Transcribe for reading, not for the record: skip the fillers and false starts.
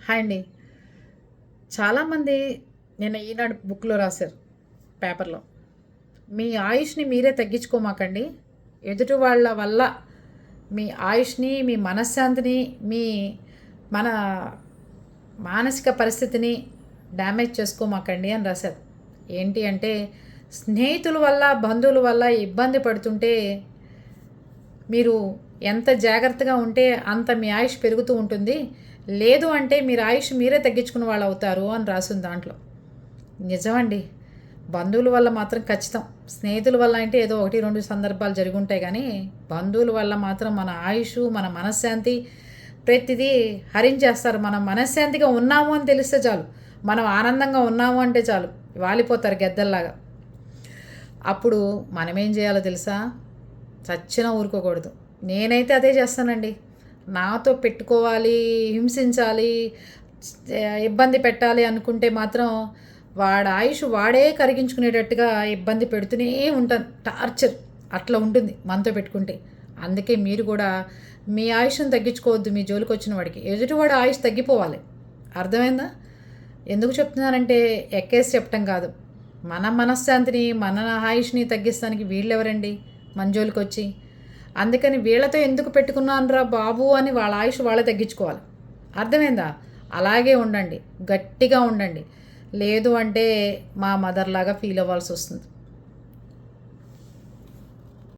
Hi అండి. చాలామంది నిన్న ఈనాడు బుక్‌లో రాశారు పేపర్‌లో. మీ ఆయుష్‌ని మీరే తగ్గించుకోమాకండి. ఎదుటి వాళ్ళ వల్ల మీ ఆయుష్‌ని, మీ మనశ్శాంతిని, మీ మన మానసిక పరిస్థితిని డ్యామేజ్ చేసుకోమాకండి అని రాశారు. ఏంటి అంటే స్నేహితుల వల్ల, బంధువుల వల్ల ఇబ్బంది పడుతుంటే మీరు ఎంత జాగ్రత్తగా ఉంటే అంత మీ ఆయుష్ పెరుగుతూ ఉంటుంది. లేదు అంటే మీరు ఆయుష్ మీరే తగ్గించుకున్న వాళ్ళు అవుతారు అని రాసింది దాంట్లో. నిజమండి. బంధువుల వల్ల మాత్రం ఖచ్చితం. స్నేహితుల వల్ల అంటే ఏదో 1, 2 సందర్భాలు జరిగుంటాయి గానీ, బంధువుల వల్ల మాత్రం మన ఆయుషు, మన మనశ్శాంతి ప్రతిదీ హరించేస్తారు. మనం మనశ్శాంతిగా ఉన్నాము అని తెలిస్తే చాలు. మనం ఆనందంగా ఉన్నాము అంటే చాలు. వాలిపోతారు గెద్దల్లాగా. అప్పుడు మనమేం చేయాలో తెలుసా? చచ్చినా ఊరుకోకూడదు. నేనైతే అదే చేస్తానండి. నాతో పెట్టుకోవాలి, హింసించాలి, ఇబ్బంది పెట్టాలి అనుకుంటే మాత్రం వాడి ఆయుష్ వాడే కరిగించుకునేటట్టుగా ఇబ్బంది పెడుతూనే ఉంటాను. టార్చర్ అట్లా ఉంటుంది మనతో పెట్టుకుంటే. అందుకే మీరు కూడా మీ ఆయుష్ను తగ్గించుకోవద్దు. మీ జోలికి వచ్చిన వాడికి ఎదుటివాడి ఆయుష్ తగ్గిపోవాలి. అర్థమైందా? ఎందుకు చెప్తున్నానంటే ఎక్కేసి చెప్పటం కాదు. మన మనశ్శాంతిని, మన ఆయుష్ని తగ్గిస్తానికి వీళ్ళెవరండి మన జోలికి వచ్చి? అందుకని వీళ్ళతో ఎందుకు పెట్టుకున్నానురా బాబు అని వాళ్ళ ఆయుష్ వాళ్ళే తగ్గించుకోవాలి. అర్థమైందా? అలాగే ఉండండి, గట్టిగా ఉండండి. లేదు అంటే మా మదర్లాగా ఫీల్ అవ్వాల్సి వస్తుంది.